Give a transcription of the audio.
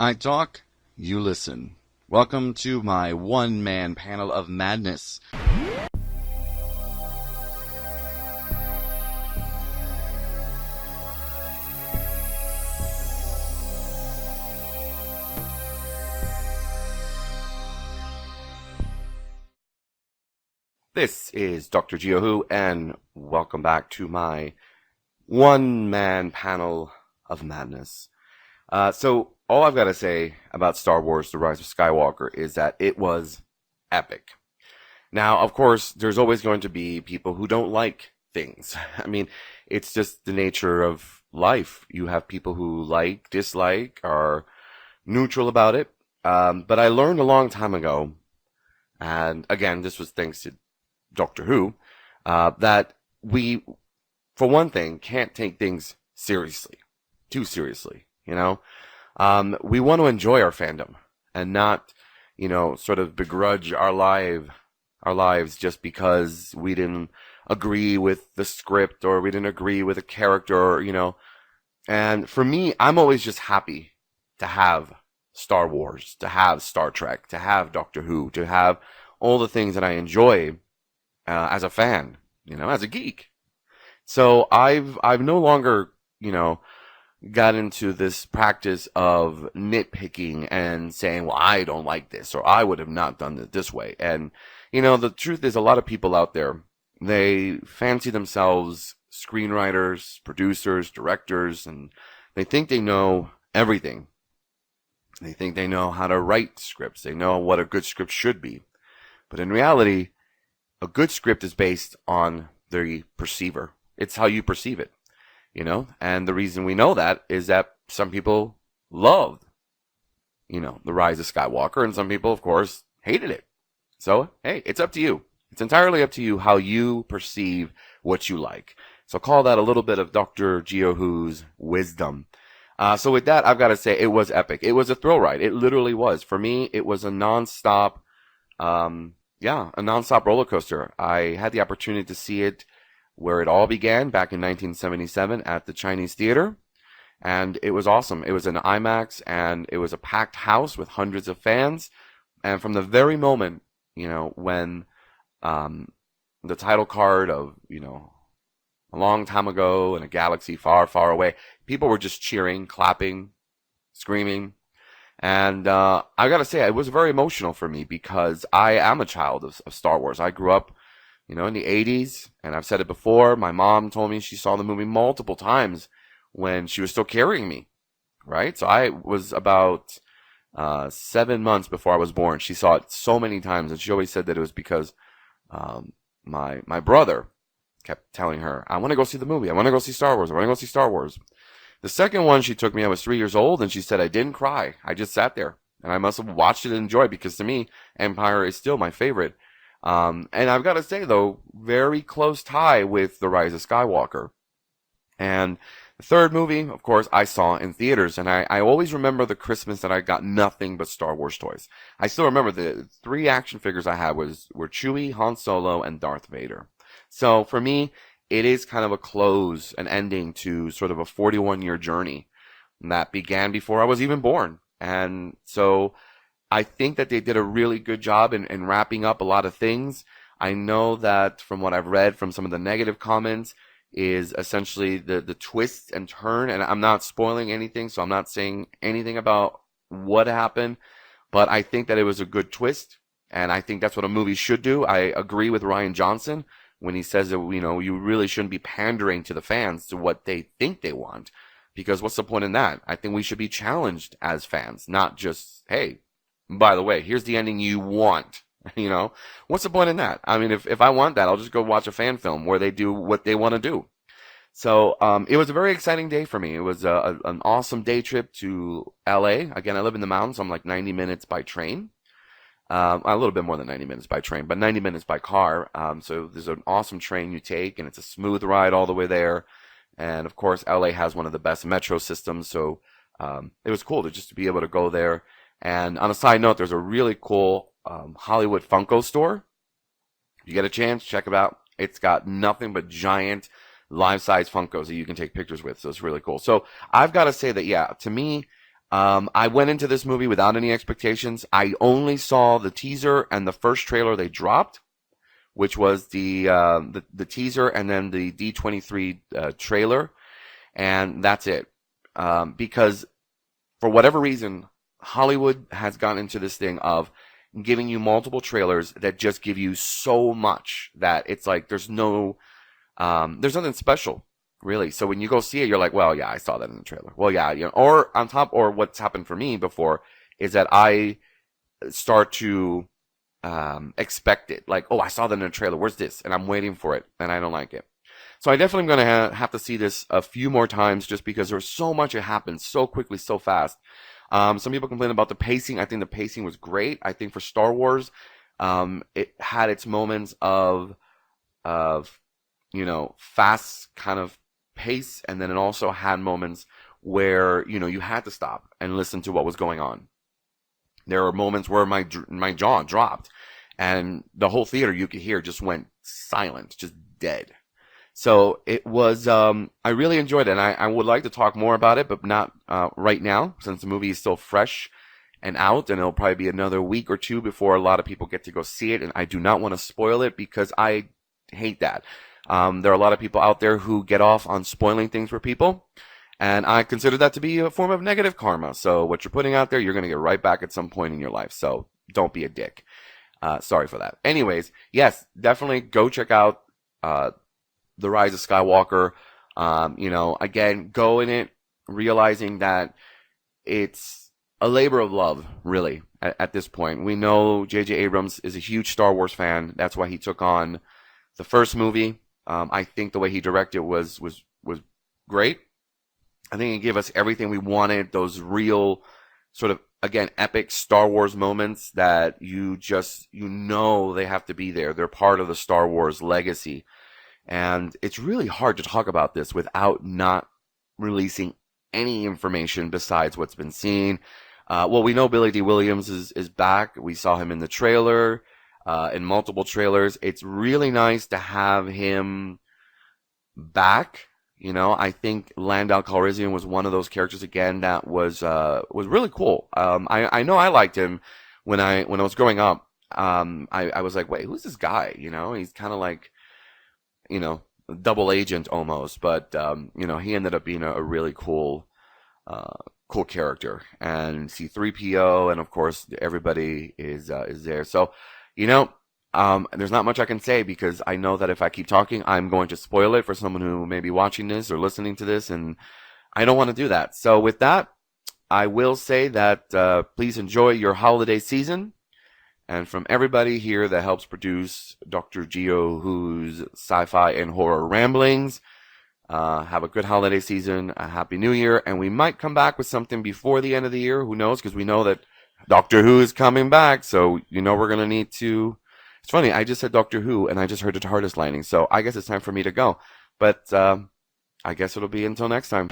I talk, you listen. Welcome to my one-man panel of madness. This is Dr. Gio Who, and welcome back to my one-man panel of madness. So all I've got to say about Star Wars: The Rise of Skywalker is that it was epic. Now, of course, there's always going to be people who don't like things. I mean, it's just the nature of life. You have people who like, dislike, are neutral about it. But I learned a long time ago, and again, this was thanks to Doctor Who, that we, for one thing, can't take things seriously, too seriously, you know? We want to enjoy our fandom and not, sort of begrudge our lives just because we didn't agree with the script or we didn't agree with a character, And for me, I'm always just happy to have Star Wars, to have Star Trek, to have Doctor Who, to have all the things that I enjoy as a fan, as a geek. So I've no longer, got into this practice of nitpicking and saying, well, I don't like this, or I would have not done it this way. And, the truth is a lot of people out there, they fancy themselves screenwriters, producers, directors, and they think they know everything. They think they know how to write scripts. They know what a good script should be. But in reality, a good script is based on the perceiver. It's how you perceive it, And the reason we know that is that some people loved, The Rise of Skywalker, and some people, of course, hated it. So, hey, it's up to you. It's entirely up to you how you perceive what you like. So call that a little bit of Dr. Gio Who's wisdom. So with that, I've got to say it was epic. It was a thrill ride. It literally was. For me, it was a nonstop, a nonstop roller coaster. I had the opportunity to see it where it all began back in 1977 at the Chinese Theater. And it was awesome. It was an IMAX and it was a packed house with hundreds of fans. And from the very moment, when the title card of, a long time ago in a galaxy far, far away, people were just cheering, clapping, screaming. And I got to say, it was very emotional for me because I am a child of Star Wars. I grew up, in the 80s, and I've said it before. My mom told me she saw the movie multiple times when she was still carrying me, right? So I was about 7 months before I was born. She saw it so many times, and she always said that it was because my brother kept telling her, I want to go see the movie. I want to go see Star Wars. I want to go see Star Wars. The second one she took me, I was 3 years old, and she said I didn't cry. I just sat there, and I must have watched it and enjoyed, because to me, Empire is still my favorite. And I've got to say, though, very close tie with The Rise of Skywalker. And the third movie, of course, I saw in theaters, and I always remember the Christmas that I got nothing but Star Wars toys. I still remember the 3 action figures I had were Chewie, Han Solo, and Darth Vader. So for me, it is kind of a close, an ending to sort of a 41-year journey that began before I was even born. And so I think that they did a really good job in wrapping up a lot of things. I know that from what I've read from some of the negative comments is essentially the twist and turn, and I'm not spoiling anything, so I'm not saying anything about what happened, but I think that it was a good twist, and I think that's what a movie should do. I agree with Rian Johnson when he says that, you really shouldn't be pandering to the fans to what they think they want, because what's the point in that? I think we should be challenged as fans, not just, hey, by the way, here's the ending you want. What's the point in that? I mean, if I want that, I'll just go watch a fan film where they do what they want to do. So it was a very exciting day for me. It was an awesome day trip to LA. Again, I live in the mountains, so I'm like 90 minutes by train. A little bit more than 90 minutes by train, but 90 minutes by car. So there's an awesome train you take, and it's a smooth ride all the way there. And of course, LA has one of the best metro systems, so it was cool to be able to go there. And on a side note, there's a really cool Hollywood Funko store. If you get a chance, check it out. It's got nothing but giant life-size Funkos that you can take pictures with, so it's really cool. So I've got to say that, yeah, to me, I went into this movie without any expectations. I only saw the teaser and the first trailer they dropped, which was the teaser and then the D23 trailer, and that's it. Because for whatever reason, Hollywood has gotten into this thing of giving you multiple trailers that just give you so much that it's like there's nothing special, really. So when you go see it, you're like, well, yeah, I saw that in the trailer. Well, yeah, or on top, or what's happened for me before is that I start to expect it. Like, oh, I saw that in the trailer. Where's this? And I'm waiting for it, and I don't like it. So I definitely am going to have to see this a few more times just because there's so much it happens so quickly, so fast. Some people complain about the pacing. I think the pacing was great. I think for Star Wars, it had its moments of fast kind of pace, and then it also had moments where, you had to stop and listen to what was going on. There were moments where my jaw dropped, and the whole theater, you could hear, just went silent, just dead. So it was, I really enjoyed it, and I would like to talk more about it, but not right now, since the movie is still fresh and out, and it'll probably be another week or two before a lot of people get to go see it, and I do not want to spoil it because I hate that. There are a lot of people out there who get off on spoiling things for people, and I consider that to be a form of negative karma. So what you're putting out there, you're going to get right back at some point in your life, so don't be a dick. Sorry for that. Anyways, yes, definitely go check out The Rise of Skywalker. Again, go in it realizing that it's a labor of love, really, at this point. We know J.J. Abrams is a huge Star Wars fan. That's why he took on the first movie. I think the way he directed was great. I think it gave us everything we wanted, those real sort of, again, epic Star Wars moments that they have to be there. They're part of the Star Wars legacy. And it's really hard to talk about this without not releasing any information besides what's been seen. Well, we know Billy D. Williams is back. We saw him in the trailer, in multiple trailers. It's really nice to have him back. I think Landau Calrissian was one of those characters again that was really cool. I know I liked him when I was growing up. I was like, wait, who's this guy? He's kind of like, double agent almost, but he ended up being a really cool character. And C-3PO, and of course everybody is there. So, there's not much I can say because I know that if I keep talking, I'm going to spoil it for someone who may be watching this or listening to this, and I don't want to do that. So with that, I will say that please enjoy your holiday season. And from everybody here that helps produce Dr. Gio Who's sci-fi and horror ramblings, have a good holiday season, a happy new year, and we might come back with something before the end of the year. Who knows? Because we know that Doctor Who is coming back, so we're going to need to... It's funny, I just said Doctor Who, and I just heard the TARDIS lining, so I guess it's time for me to go. But I guess it'll be until next time.